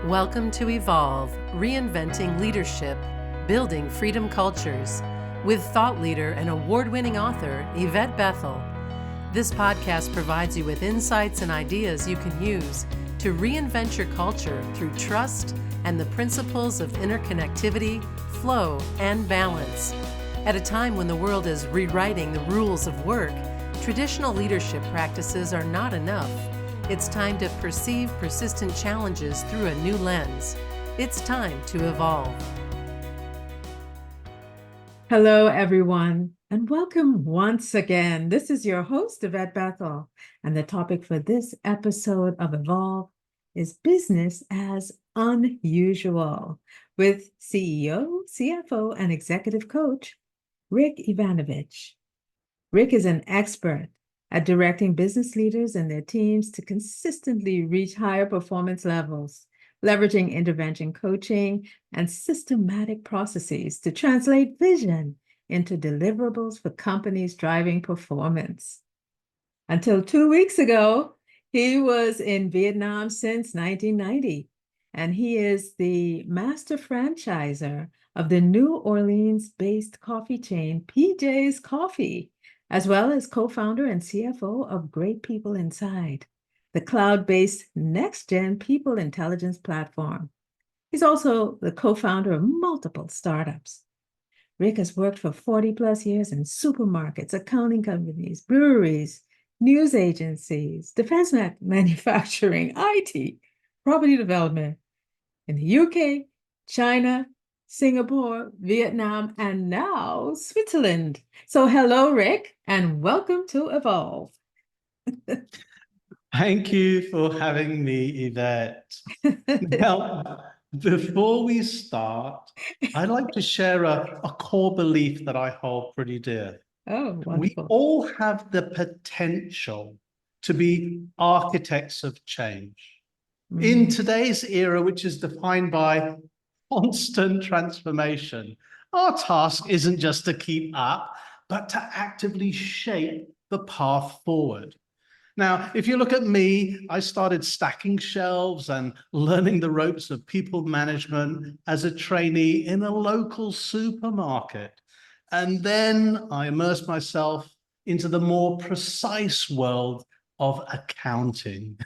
Welcome to Evolve, Reinventing Leadership, Building Freedom Cultures, with thought leader and award-winning author Yvette Bethel. This podcast provides you with insights and ideas you can use to reinvent your culture through trust and the principles of interconnectivity, flow, and balance. At a time when the world is rewriting the rules of work, traditional leadership practices are not enough. It's time to perceive persistent challenges through a new lens. It's time to evolve. Hello, everyone, and welcome once again. This is your host, Yvette Bethel, and the topic for this episode of Evolve is business as unusual with CEO, CFO, and executive coach, Rick Yvanovich. Rick is an expert at directing business leaders and their teams to consistently reach higher performance levels, leveraging intervention coaching and systematic processes to translate vision into deliverables for companies driving performance. Until 2 weeks ago, he was in Vietnam since 1990, and he is the Master Franchisor of the New Orleans-based coffee chain PJ's Coffee, as well as co-founder and CFO of Great People Inside, the cloud-based next-gen people intelligence platform. He's also the co-founder of multiple startups. Rick has worked for 40 plus years in supermarkets, accounting companies, breweries, news agencies, defense manufacturing, IT, property development in the UK, China, Singapore, Vietnam, and now Switzerland. So hello, Rick, and welcome to Evolve. Thank you for having me, Yvette. Now, before we start, I'd like to share a core belief that I hold pretty dear. Oh, wonderful. We all have the potential to be architects of change. In today's era, which is defined by constant transformation, our task isn't just to keep up, but to actively shape the path forward. Now, if you look at me, I started stacking shelves and learning the ropes of people management as a trainee in a local supermarket. And then I immersed myself into the more precise world of accounting.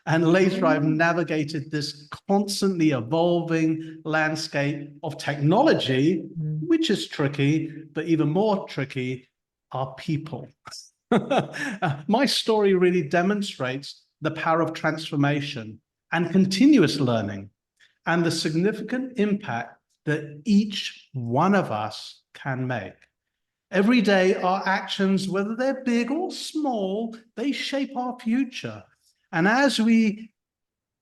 And later I've navigated this constantly evolving landscape of technology, which is tricky, but even more tricky are people. My story really demonstrates the power of transformation and continuous learning and the significant impact that each one of us can make. Every day, our actions, whether they're big or small, they shape our future. And as we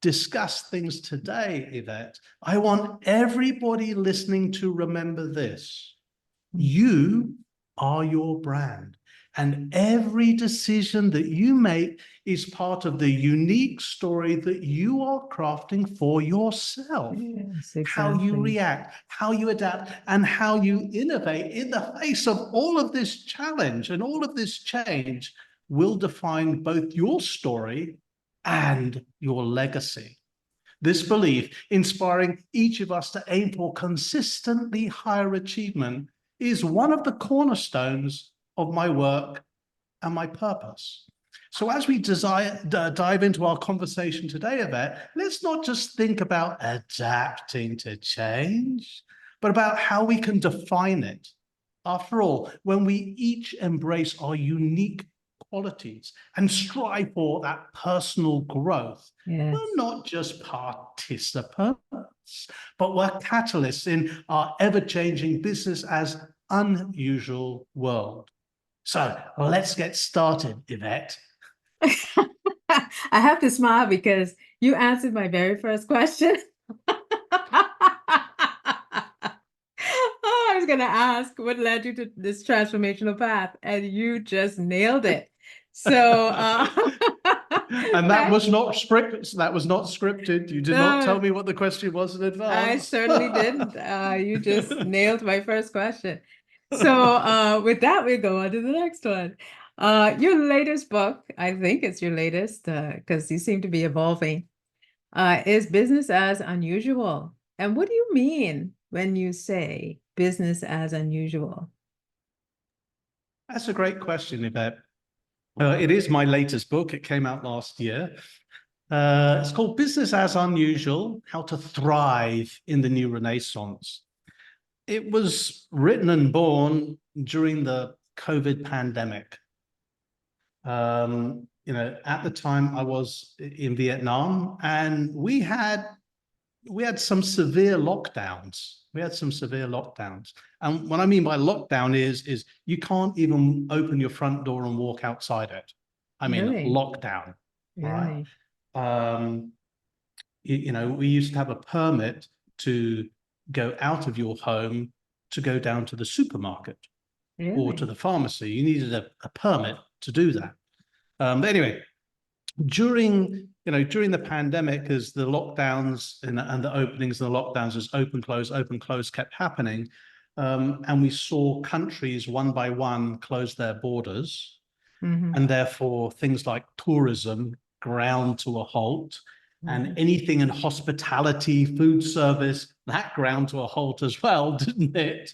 discuss things today, Yvette, I want everybody listening to remember this. You are your brand. And every decision that you make is part of the unique story that you are crafting for yourself. Yes, exactly. How you react, how you adapt, and how you innovate in the face of all of this challenge and all of this change will define both your story and your legacy. This belief, inspiring each of us to aim for consistently higher achievement, is one of the cornerstones of my work and my purpose. So as we dive into our conversation today, Yvette, let's not just think about adapting to change, but about how we can define it. After all, when we each embrace our unique qualities and strive for that personal growth, Yes. we're not just participants, but we're catalysts in our ever-changing business as unusual world. So let's get started, Yvette. I have to smile because you answered my very first question. I was going to ask what led you to this transformational path, and you just nailed it. So, and that was not scripted. That was not scripted. You did not tell me what the question was in advance. I certainly didn't. You just nailed my first question. So with that, we go on to the next one. Your latest book, I think it's your latest, because you seem to be evolving, Is business as unusual? And what do you mean when you say business as unusual? That's a great question, Yvette. It is my latest book. It came out last year. It's called Business as Unusual: How to Thrive in the New Renaissance. It was written and born during the COVID pandemic. At the time I was in Vietnam, and we had some severe lockdowns. And what I mean by lockdown is you can't even open your front door and walk outside it. I mean, Really? lockdown, right? Really? We used to have a permit to go out of your home to go down to the supermarket or to Really? the pharmacy. You needed a permit to do that. But anyway, during the pandemic, as the lockdowns and the openings and the lockdowns, as open, close kept happening, and we saw countries one by one close their borders, Mhm. and therefore things like tourism ground to a halt, and anything in hospitality, food service, that ground to a halt as well, didn't it?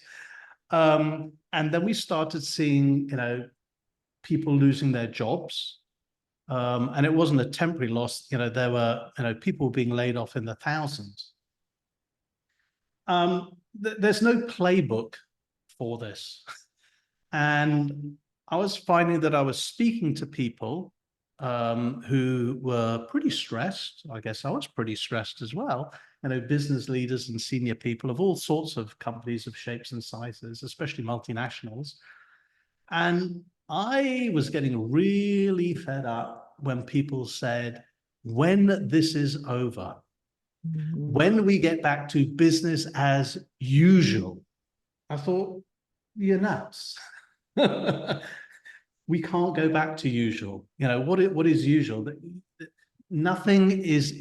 And then we started seeing, people losing their jobs. And it wasn't a temporary loss. There were, people being laid off in the thousands. There's no playbook for this. And I was finding that I was speaking to people who were pretty stressed. I guess I was pretty stressed as well. Business leaders and senior people of all sorts of companies of shapes and sizes, especially multinationals. And I was getting really fed up when people said, when this is over, when we get back to business as usual. I thought, you're nuts. We can't go back to usual. What is usual? Nothing is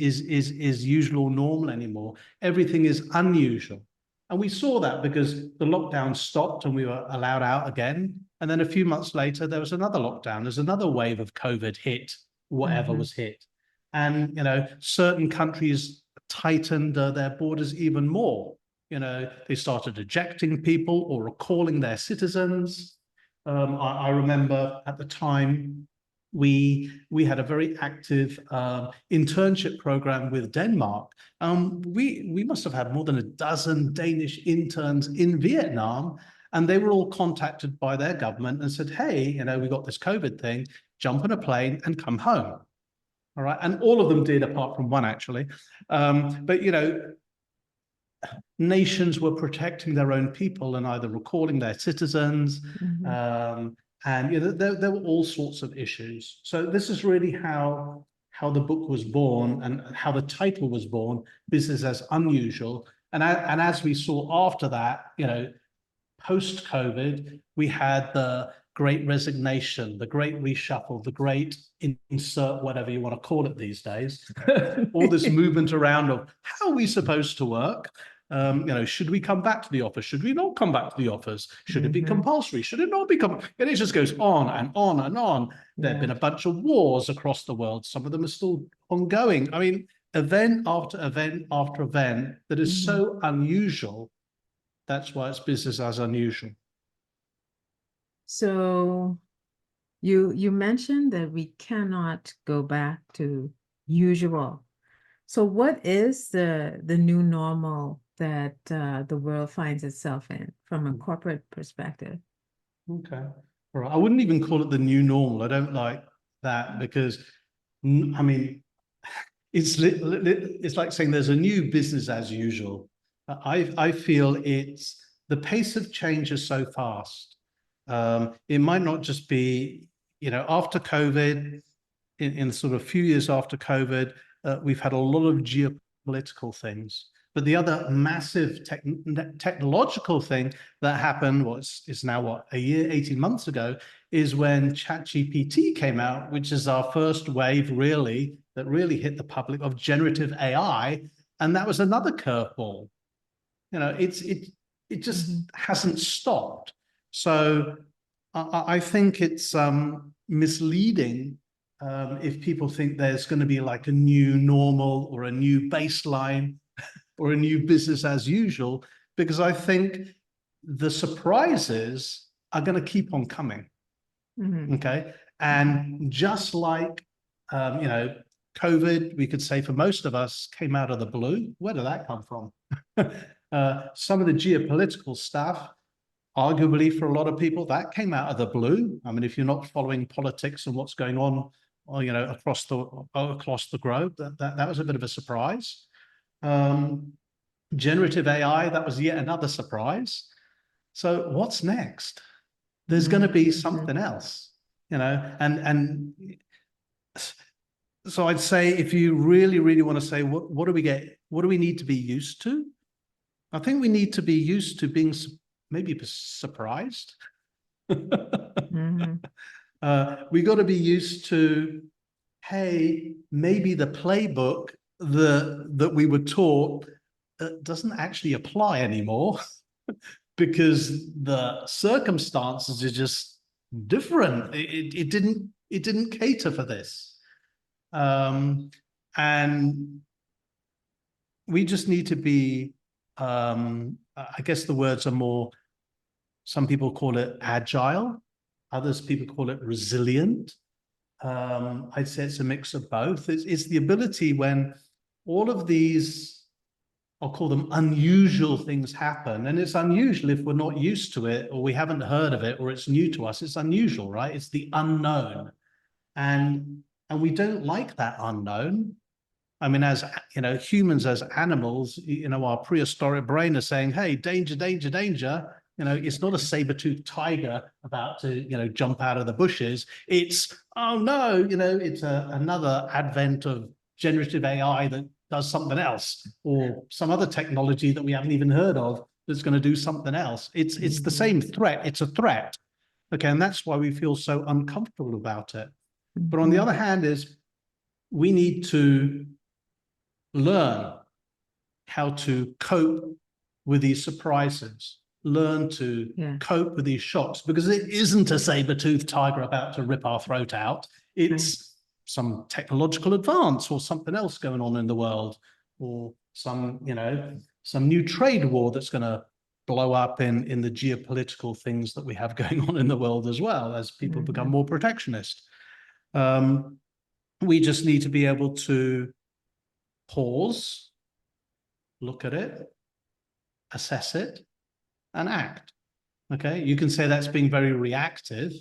usual or normal anymore. Everything is unusual. And we saw that because the lockdown stopped and we were allowed out again. And then a few months later, there was another lockdown. There's another wave of COVID hit, whatever was hit. And, certain countries tightened their borders even more. They started ejecting people or recalling their citizens. I remember at the time, we had a very active internship program with Denmark. We must have had more than a dozen Danish interns in Vietnam, and they were all contacted by their government and said, hey, we got this COVID thing, jump on a plane and come home. All right. And all of them did, apart from one, actually. But nations were protecting their own people and either recalling their citizens. And there were all sorts of issues. So this is really how the book was born and how the title was born, Business as Unusual. And as we saw after that, post-COVID, we had the great resignation, the great reshuffle, the great insert, whatever you want to call it these days, all this movement around of how are we supposed to work? Should we come back to the office? Should we not come back to the office? Should it be compulsory? Should it not be compulsory? And it just goes on and on and on. There have been a bunch of wars across the world. Some of them are still ongoing. I mean, event after event after event that is so unusual. That's why it's business as unusual. So you mentioned that we cannot go back to usual. So what is the new normal that the world finds itself in from a corporate perspective? Okay. All right. I wouldn't even call it the new normal. I don't like that because, I mean, it's like saying there's a new business as usual. I feel it's the pace of change is so fast. It might not just be, after COVID, in sort of a few years after COVID, we've had a lot of geopolitical things. But the other massive technological thing that happened, is now a year, 18 months ago, is when ChatGPT came out, which is our first wave that really hit the public of generative AI. And that was another curveball. It just hasn't stopped. So I think it's misleading if people think there's going to be like a new normal or a new baseline or a new business as usual, because I think the surprises are going to keep on coming. Okay. And just like, COVID, we could say for most of us came out of the blue. Where did that come from? Some of the geopolitical stuff, arguably for a lot of people, that came out of the blue. I mean, if you're not following politics and what's going on, across the globe, that was a bit of a surprise. Generative AI, that was yet another surprise. So what's next? There's going to be something else, and so I'd say if you really, really want to say, what do we need to be used to? I think we need to be used to being maybe surprised. We got to be used to, hey, maybe the playbook that we were taught doesn't actually apply anymore because the circumstances are just different. It didn't cater for this. And we just need to be, I guess the words are more, some people call it agile, others people call it resilient. I'd say it's a mix of both. It's the ability when all of these, I'll call them unusual things happen, and it's unusual if we're not used to it or we haven't heard of it or it's new to us. It's unusual, right? It's the unknown. And we don't like that unknown. I mean, as humans, as animals, our prehistoric brain is saying, hey, danger, danger, danger. It's not a saber-toothed tiger about to, jump out of the bushes. It's, oh no, it's another advent of generative AI that does something else, or some other technology that we haven't even heard of that's going to do something else. It's the same threat. It's a threat. Okay, and that's why we feel so uncomfortable about it. But on the other hand is we need to learn how to cope with these surprises, learn to cope with these shocks, because it isn't a saber-toothed tiger about to rip our throat out. It's some technological advance or something else going on in the world, or some new trade war that's going to blow up in the geopolitical things that we have going on in the world as well, as people become more protectionist. We just need to be able to pause, look at it, assess it, and act. Okay, you can say that's being very reactive,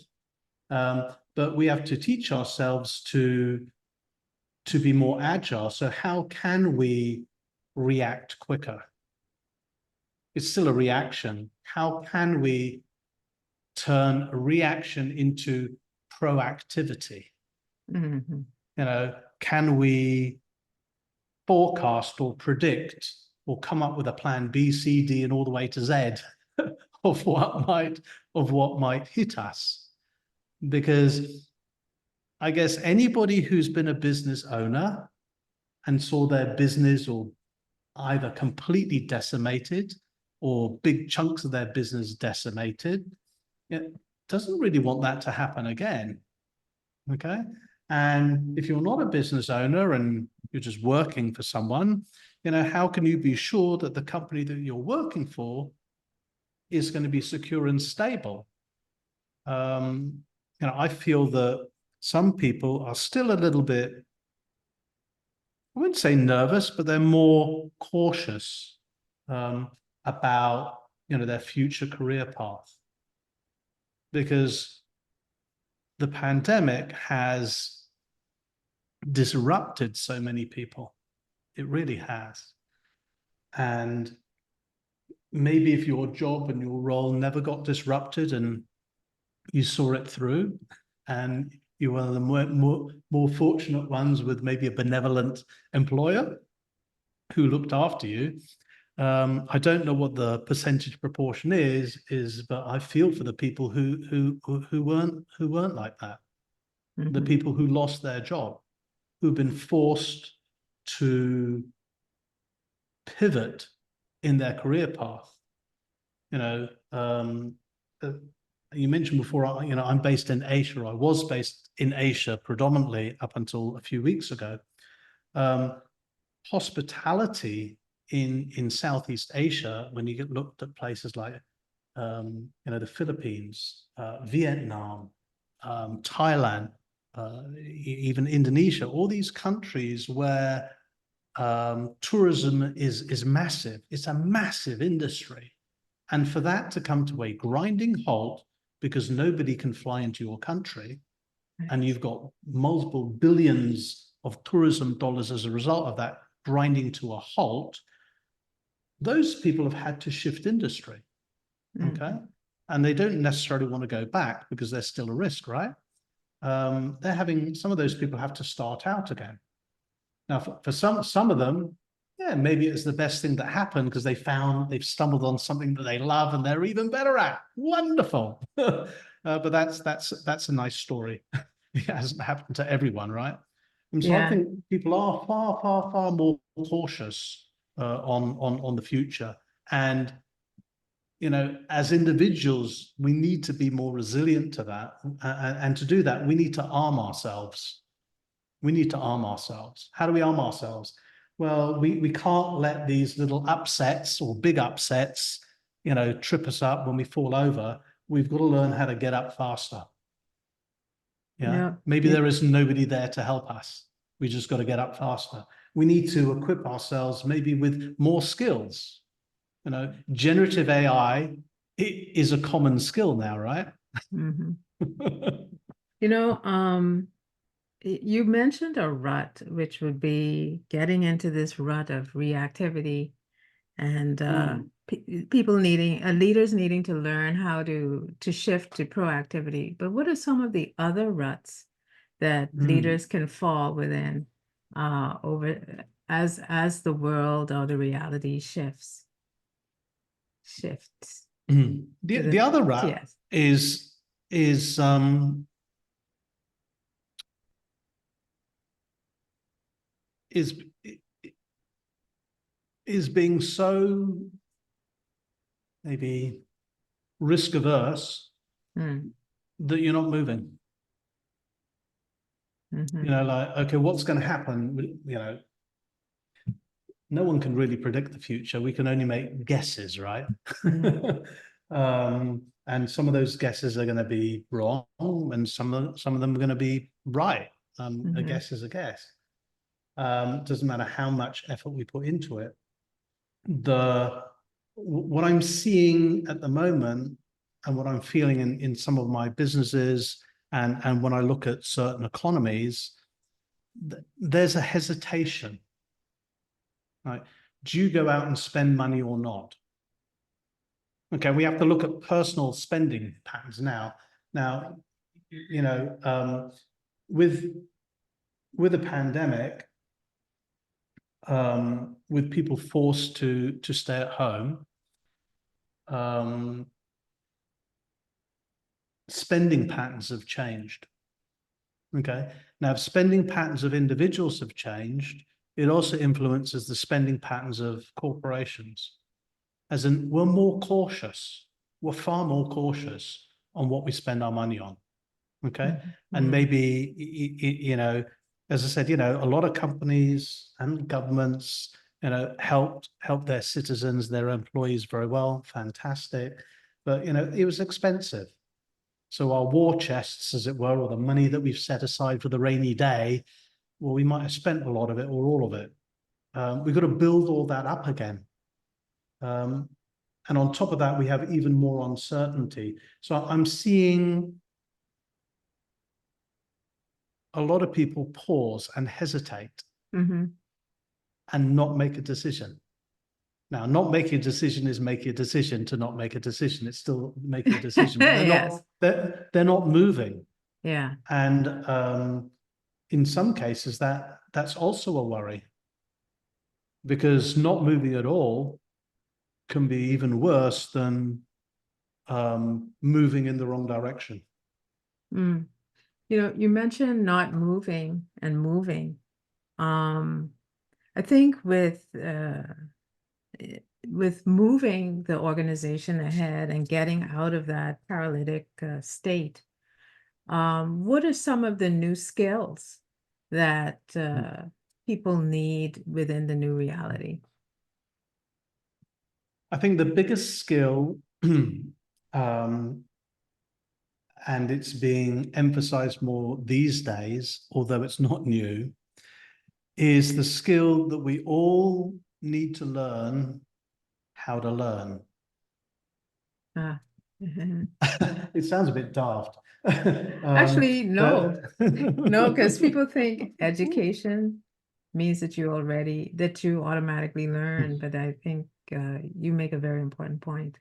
but we have to teach ourselves to be more agile. So how can we react quicker? It's still a reaction. How can we turn a reaction into proactivity? Can we forecast or predict or come up with a plan B, C, D, and all the way to Z of what might hit us? Because I guess anybody who's been a business owner and saw their business or either completely decimated or big chunks of their business decimated, it doesn't really want that to happen again. Okay. And if you're not a business owner and you're just working for someone, how can you be sure that the company that you're working for is going to be secure and stable? I feel that some people are still a little bit, I wouldn't say nervous, but they're more cautious about their future career path, because the pandemic has disrupted so many people. It really has. And maybe if your job and your role never got disrupted and you saw it through, and you were one of the more fortunate ones with maybe a benevolent employer who looked after you. I don't know what the percentage proportion is, but I feel for the people who weren't like that. The people who lost their job, who've been forced to pivot in their career path. you mentioned before, I'm based in Asia. I was based in Asia predominantly up until a few weeks ago. Hospitality in Southeast Asia, when you get looked at places like, the Philippines, Vietnam, Thailand, even Indonesia, all these countries where tourism is massive. It's a massive industry. And for that to come to a grinding halt because nobody can fly into your country, and you've got multiple billions of tourism dollars as a result of that grinding to a halt, those people have had to shift industry. Okay. And they don't necessarily want to go back because there's still a risk, right? Some of those people have to start out again. Now, for some of them, yeah, maybe it's the best thing that happened because they've stumbled on something that they love and they're even better at. Wonderful. But that's a nice story. It hasn't happened to everyone, right? And so I think people are far, far, far more cautious on the future. And as individuals, we need to be more resilient to that. And to do that, we need to arm ourselves. We need to arm ourselves. How do we arm ourselves? Well, we can't let these little upsets or big upsets, trip us up when we fall over. We've got to learn how to get up faster. Maybe there is nobody there to help us. We just got to get up faster. We need to equip ourselves maybe with more skills. Generative AI is a common skill now, right? You mentioned a rut, which would be getting into this rut of reactivity and leaders needing to learn how to shift to proactivity. But what are some of the other ruts that leaders can fall within over as the world or the reality shifts? The other rut is being so maybe risk averse that you're not moving. Like, okay, what's going to happen? No one can really predict the future. We can only make guesses, right? And some of those guesses are going to be wrong, and some of them are going to be right. A guess is a guess. Doesn't matter how much effort we put into it. What I'm seeing at the moment and what I'm feeling in some of my businesses and when I look at certain economies, there's a hesitation. Right? Do you go out and spend money or not? Okay, we have to look at personal spending patterns now. Now, with a pandemic, with people forced to stay at home, spending patterns have changed. Okay, now if spending patterns of individuals have changed, it also influences the spending patterns of corporations. As in, we're more cautious. We're far more cautious on what we spend our money on. Okay, and maybe as I said, a lot of companies and governments, help their citizens, their employees very well, fantastic. But it was expensive. So our war chests, as it were, or the money that we've set aside for the rainy day, well, we might have spent a lot of it or all of it. We've got to build all that up again. And on top of that, we have even more uncertainty. So I'm seeing a lot of people pause and hesitate and not make a decision. Now, not making a decision is making a decision to not make a decision. It's still making a decision. But they're not moving. Yeah. And in some cases, that's also a worry, because not moving at all can be even worse than moving in the wrong direction. You mentioned not moving and moving. I think with with moving the organization ahead and getting out of that paralytic state, what are some of the new skills that people need within the new reality? I think the biggest skill, and it's being emphasized more these days, although it's not new, is the skill that we all need to learn how to learn. It sounds a bit daft. Actually, no. No, because people think education means that you automatically learn, but I think you make a very important point.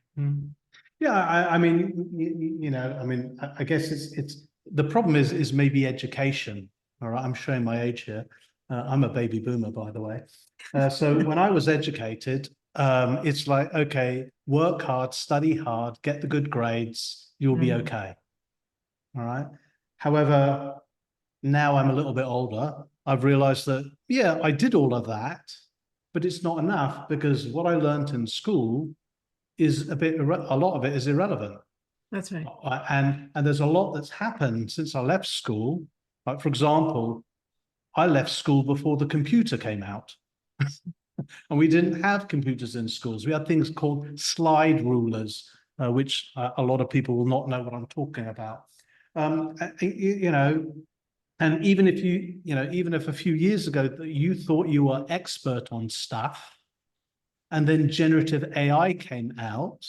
Yeah, I mean, I guess it's the problem is maybe education. All right, I'm showing my age here. I'm a baby boomer, by the way. So when I was educated, it's like, okay, work hard, study hard, get the good grades, you'll be okay. All right. However, now I'm a little bit older. I've realized that, yeah, I did all of that, but it's not enough, because what I learned in school is a lot of it is irrelevant. That's right. And there's a lot that's happened since I left school. Like, for example, I left school before the computer came out. And we didn't have computers in schools. We had things called slide rulers, which a lot of people will not know what I'm talking about. And even if even if a few years ago that you thought you were expert on stuff, and then generative AI came out,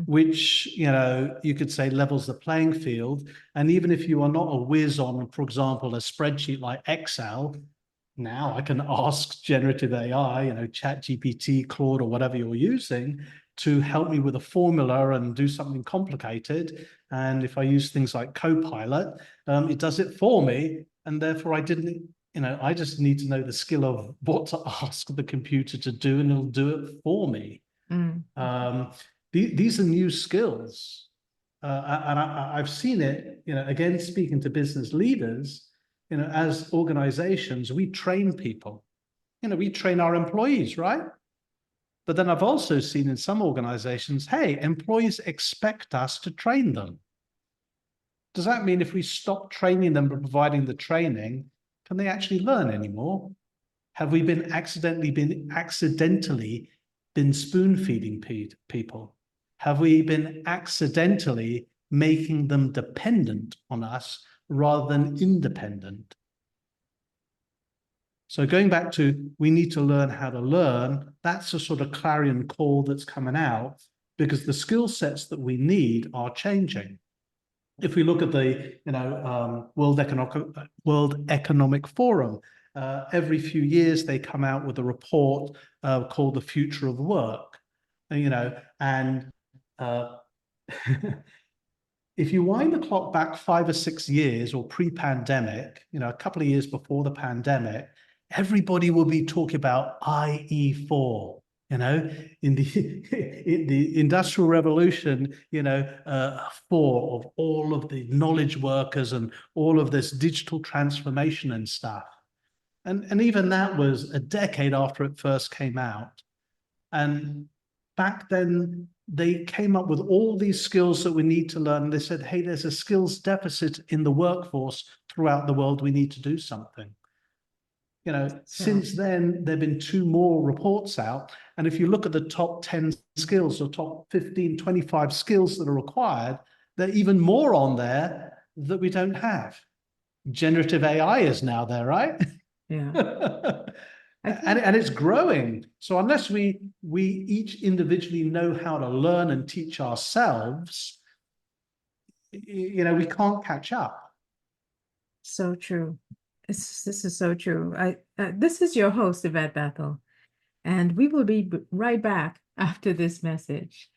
which, you could say levels the playing field. And even if you are not a whiz on, for example, a spreadsheet like Excel, now I can ask generative AI, ChatGPT, Claude, or whatever you're using, to help me with a formula and do something complicated. And if I use things like Copilot, it does it for me. And therefore I just need to know the skill of what to ask the computer to do, and it'll do it for me. These are new skills. And I've seen it, again, speaking to business leaders, as organizations, we train people, we train our employees, right? But then I've also seen in some organizations, hey, employees expect us to train them. Does that mean if we stop training them and providing the training, can they actually learn anymore? Have we accidentally been spoon feeding people? Have we been accidentally making them dependent on us rather than independent? So going back to, we need to learn how to learn, that's a sort of clarion call that's coming out, because the skill sets that we need are changing. If we look at the World Economic Forum, every few years they come out with a report called The Future of Work. If you wind the clock back 5 or 6 years, or pre-pandemic, a couple of years before the pandemic, everybody will be talking about IE4. In the Industrial Revolution, 4 of all of the knowledge workers and all of this digital transformation and stuff. And even that was a decade after it first came out. And back then, they came up with all these skills that we need to learn. They said, hey, there's a skills deficit in the workforce throughout the world. We need to do something. Since then, there have been 2 more reports out. And if you look at the top 10 skills or top 15, 25 skills that are required, there are even more on there that we don't have. Generative AI is now there, right? Yeah. And it's growing. So unless we each individually know how to learn and teach ourselves, we can't catch up. So true. This is so true. This is your host, Yvette Bethel, and we will be right back after this message.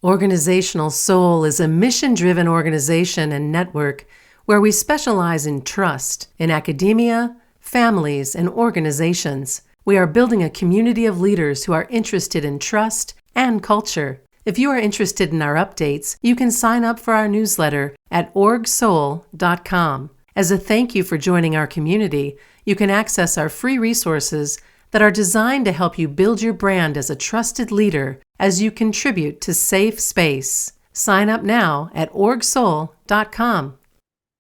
Organizational Soul is a mission-driven organization and network where we specialize in trust in academia, families, and organizations. We are building a community of leaders who are interested in trust and culture. If you are interested in our updates, you can sign up for our newsletter at orgsoul.com. As a thank you for joining our community, you can access our free resources that are designed to help you build your brand as a trusted leader as you contribute to safe space. Sign up now at orgsoul.com.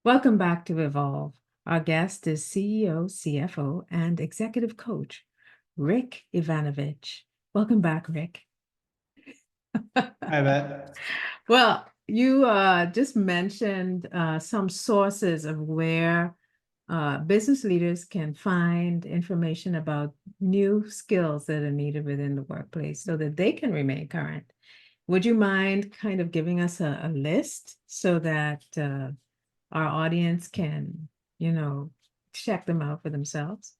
Welcome back to Evolve. Our guest is CEO, CFO, and executive coach, Rick Yvanovich. Welcome back, Rick. Hi, Yvette. Well, you just mentioned some sources of where business leaders can find information about new skills that are needed within the workplace so that they can remain current. Would you mind kind of giving us a list so that our audience can, check them out for themselves?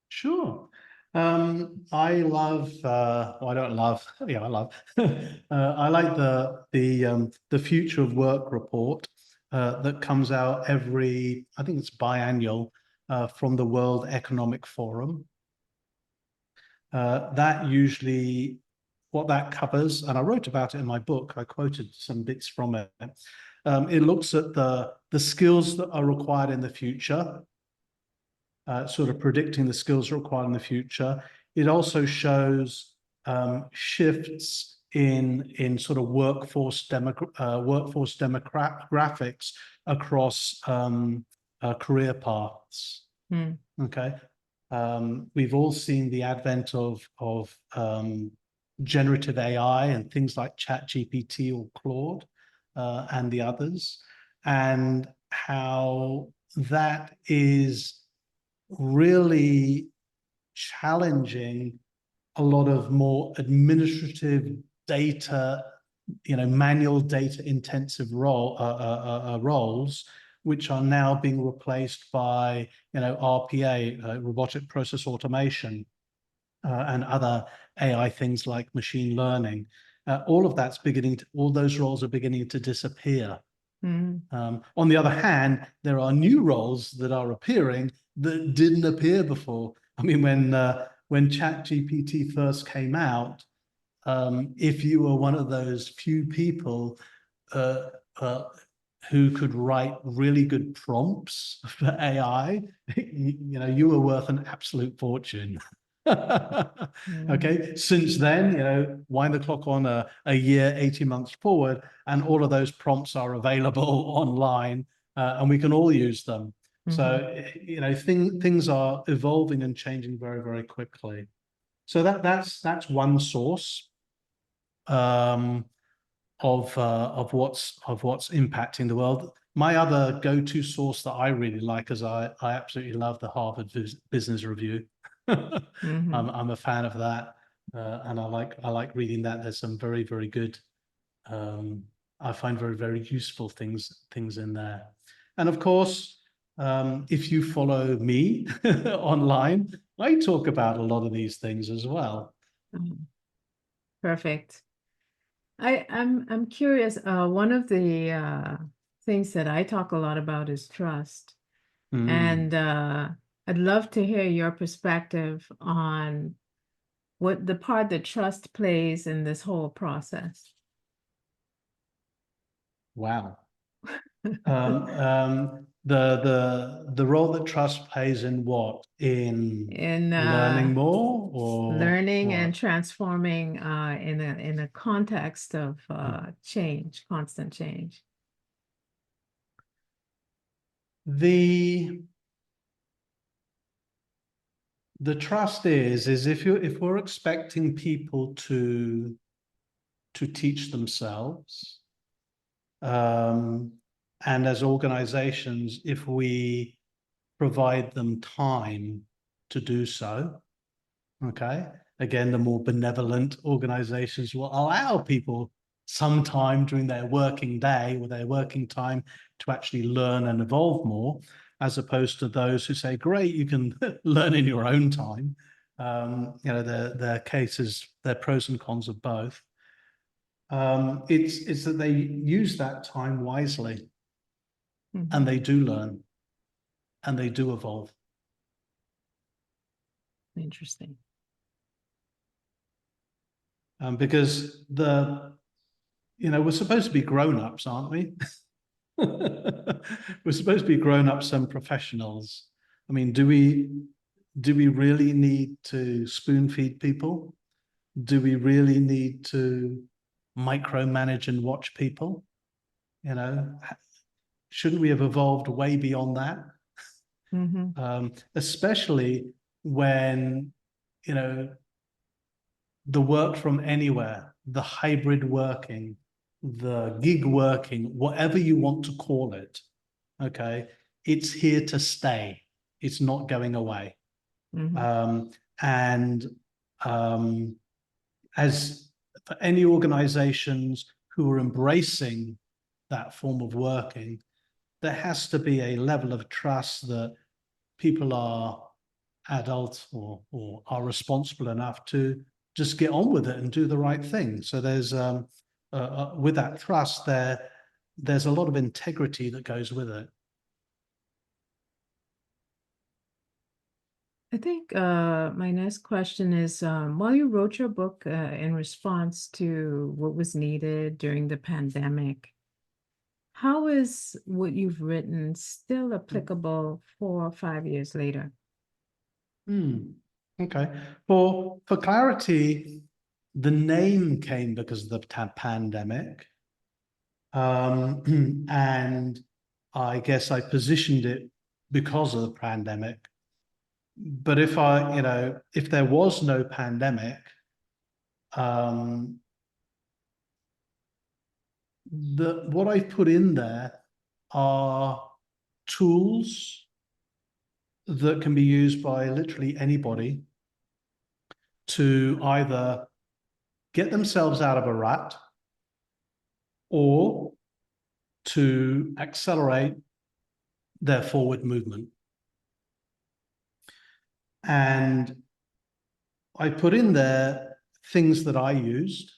Sure. I love, well, I don't love, yeah, I love, I like the Future of Work report that comes out every, I think it's biannual, from the World Economic Forum. That usually, what that covers, and I wrote about it in my book, I quoted some bits from it. It looks at the skills that are required in the future, sort of predicting the skills required in the future. It also shows shifts in sort of workforce demographics across career paths. Okay, we've all seen the advent of generative AI and things like ChatGPT or Claude and the others, and how that is really challenging a lot of more administrative data, manual data intensive roles, which are now being replaced by, RPA, robotic process automation, and other AI things like machine learning. All those roles are beginning to disappear. On the other hand, there are new roles that are appearing that didn't appear before. I mean, when ChatGPT first came out, if you were one of those few people who could write really good prompts for AI, you were worth an absolute fortune. Okay, since then, wind the clock on a year, 18 months forward, and all of those prompts are available online, and we can all use them. So, things are evolving and changing very, very quickly. So that's one source of what's impacting the world. My other go-to source that I really like is I absolutely love the Harvard Business Review. I'm a fan of that, and I like reading that. There's some very, very good, I find very, very useful things in there. And of course, if you follow me online, I talk about a lot of these things as well. Perfect. I'm curious. One of the things that I talk a lot about is trust. And I'd love to hear your perspective on what the part that trust plays in this whole process. Wow. The role that trust plays in what? In learning more, or learning what? and transforming in a context of change, constant change. The trust is if we're expecting people to teach themselves, and as organizations, if we provide them time to do so, okay, again, the more benevolent organizations will allow people some time during their working day or their working time to actually learn and evolve more, as opposed to those who say, great, you can learn in your own time. Their cases, their pros and cons of both. It's that they use that time wisely, and they do learn, and they do evolve. Interesting. Because we're supposed to be grown-ups, aren't we? We're supposed to be grown-ups and professionals. I mean, do we do we really need to spoon feed people? Do we really need to micromanage and watch people? You know, shouldn't we have evolved way beyond that? Especially when, you know, the work from anywhere, the hybrid working, the gig working, whatever you want to call it, okay, it's here to stay. It's not going away. And as for any organizations who are embracing that form of working, there has to be a level of trust that people are adult or are responsible enough to just get on with it and do the right thing. So there's with that trust there's a lot of integrity that goes with it. I think my next question is, while you wrote your book in response to what was needed during the pandemic, how is what you've written still applicable 4 or 5 years later? Okay. For clarity, the name came because of the pandemic. And I guess I positioned it because of the pandemic. But if if there was no pandemic, what I put in there are tools that can be used by literally anybody to either get themselves out of a rut or to accelerate their forward movement. And I put in there things that I used,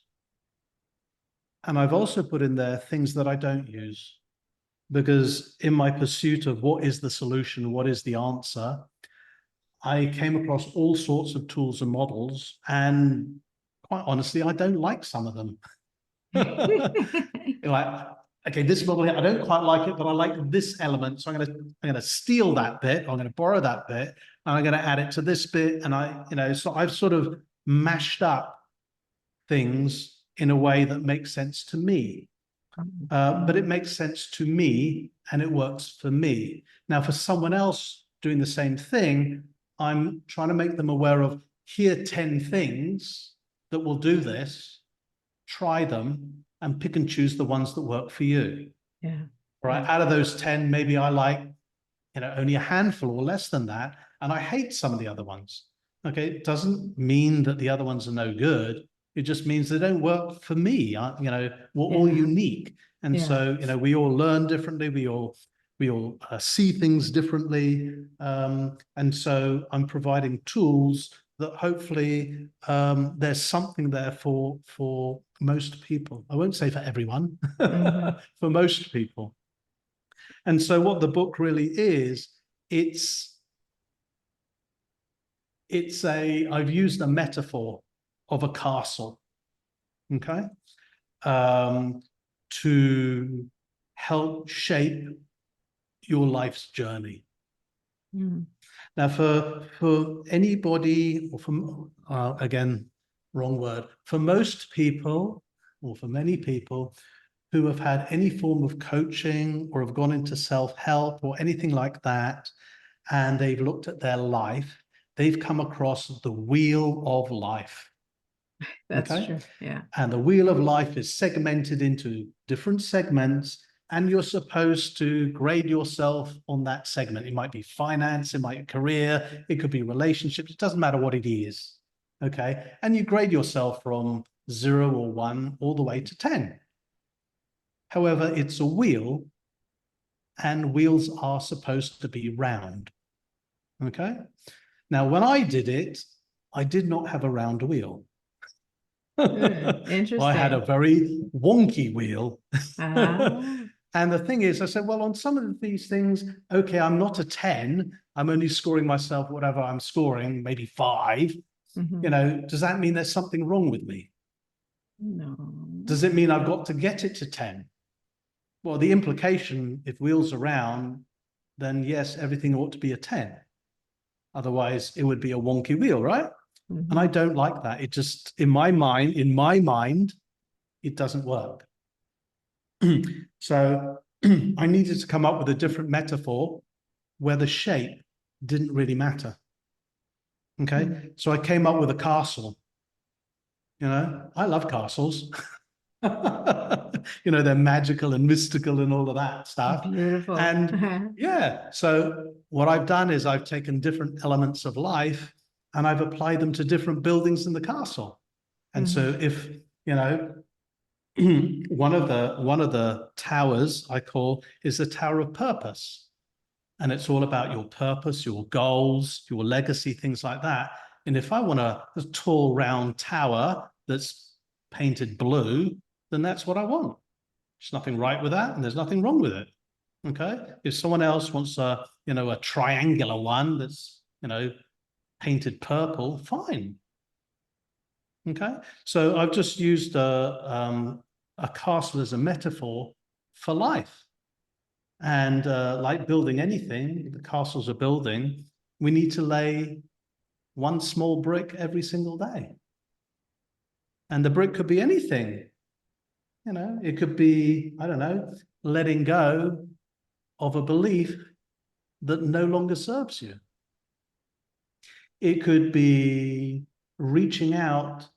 and I've also put in there things that I don't use, because in my pursuit of what is the solution, what is the answer, I came across all sorts of tools and models, and quite honestly, I don't like some of them. Like, okay, this model here, I don't quite like it, but I like this element, so I'm gonna steal that bit, I'm gonna borrow that bit, and I'm gonna add it to this bit, and so I've sort of mashed up things in a way that makes sense to me. But it makes sense to me and it works for me. Now, for someone else doing the same thing, I'm trying to make them aware of, here are 10 things that will do this, try them, and pick and choose the ones that work for you. Yeah. Right. Out of those 10, maybe I like, only a handful or less than that, and I hate some of the other ones. Okay, it doesn't mean that the other ones are no good. It just means they don't work for me. We're all unique. And so, we all learn differently. We all see things differently. And so I'm providing tools that hopefully there's something there for most people. I won't say for everyone, for most people. And so what the book really is, I've used a metaphor of a castle, okay, to help shape your life's journey. Now, for anybody, or again, wrong word, for most people, or for many people who have had any form of coaching or have gone into self-help or anything like that, and they've looked at their life, they've come across the wheel of life. That's true. Yeah. And the wheel of life is segmented into different segments, and you're supposed to grade yourself on that segment. It might be finance, it might be career, it could be relationships, it doesn't matter what it is. Okay. And you grade yourself from 0 or 1 all the way to 10. However, it's a wheel, and wheels are supposed to be round. Okay. Now, when I did it, I did not have a round wheel. Interesting. I had a very wonky wheel. And the thing is, I said, well, on some of these things, okay, I'm not a 10. I'm only scoring myself whatever I'm scoring, maybe 5. Does that mean there's something wrong with me? No. Does it mean I've got to get it to 10? Well, the implication, if wheels are round, then yes, everything ought to be a 10. Otherwise, it would be a wonky wheel, right? Mhm. And I don't like that. It just, in my mind, it doesn't work. So I needed to come up with a different metaphor where the shape didn't really matter. Okay. So I came up with a castle. I love castles. They're magical and mystical and all of that stuff. Beautiful. And yeah, so what I've done is I've taken different elements of life and I've applied them to different buildings in the castle. And so if, one of the towers I call is the Tower of Purpose. And it's all about your purpose, your goals, your legacy, things like that. And if I want a tall, round tower that's painted blue, then that's what I want. There's nothing right with that, and there's nothing wrong with it. Okay. If someone else wants a triangular one that's, painted purple, fine. Okay. So I've just used a castle as a metaphor for life. And like building anything, the castle's a building, we need to lay one small brick every single day. And the brick could be anything. It could be, I don't know, letting go of a belief that no longer serves you. It could be reaching out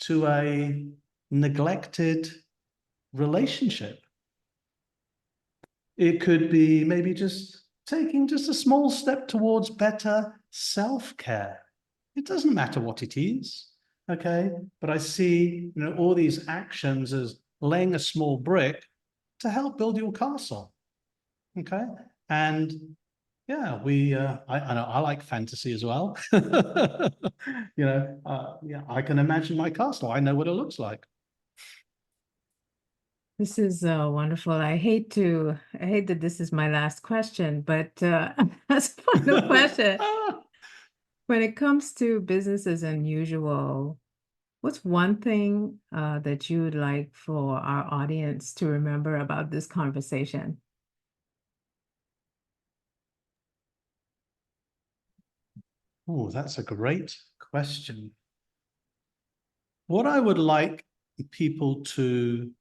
to a neglected relationship. It could be maybe just taking just a small step towards better self-care. It doesn't matter what it is, okay? But I see, all these actions as laying a small brick to help build your castle, okay? And yeah, I know I like fantasy as well. Yeah, I can imagine my castle. I know what it looks like. This is wonderful. I hate that this is my last question, but as a final question, when it comes to business as unusual, what's one thing that you would like for our audience to remember about this conversation? Oh, that's a great question. What I would like people to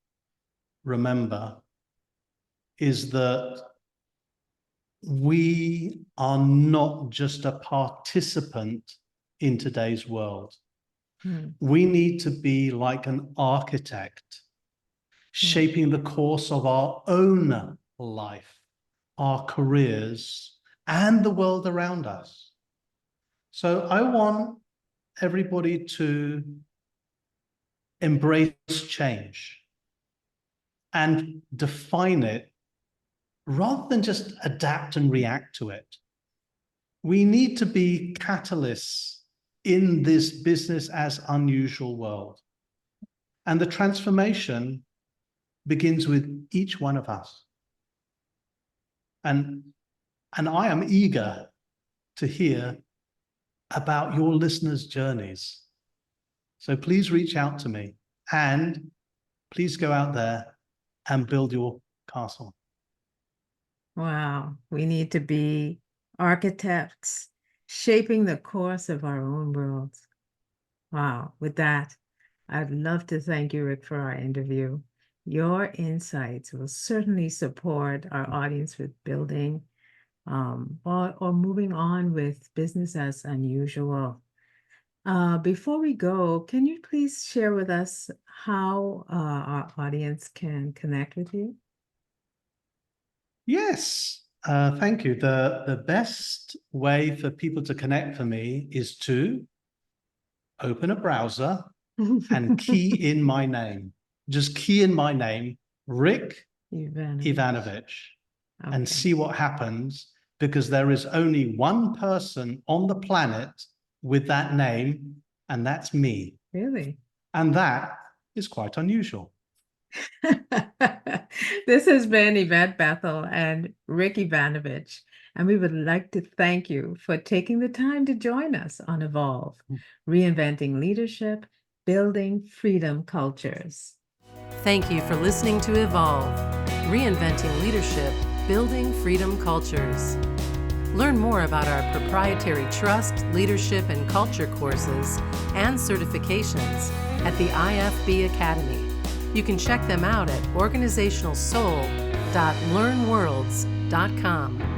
remember is that we are not just a participant in today's world. We need to be like an architect, shaping the course of our own life, our careers, and the world around us. So I want everybody to embrace change and define it rather than just adapt and react to it. We need to be catalysts in this business as unusual world. And the transformation begins with each one of us. And I am eager to hear about your listeners' journeys. So please reach out to me and please go out there and build your castle. Wow, we need to be architects shaping the course of our own worlds. Wow, with that, I'd love to thank you, Rick, for our interview. Your insights will certainly support our audience with building or moving on with business as unusual. Before we go, can you please share with us how our audience can connect with you? Yes, thank you. The best way for people to connect for me is to open a browser and key in my name. Just key in my name, Rick Yvanovich, and see what happens, because there is only one person on the planet with that name, and that's me. Really? And that is quite unusual. This has been Yvette Bethel and Rick Yvanovich, and we would like to thank you for taking the time to join us on Evolve, Reinventing Leadership, Building Freedom Cultures. Thank you for listening to Evolve, Reinventing Leadership, Building Freedom Cultures. Learn more about our proprietary trust, leadership, and culture courses and certifications at the IFB Academy. You can check them out at organizationalsoul.learnworlds.com.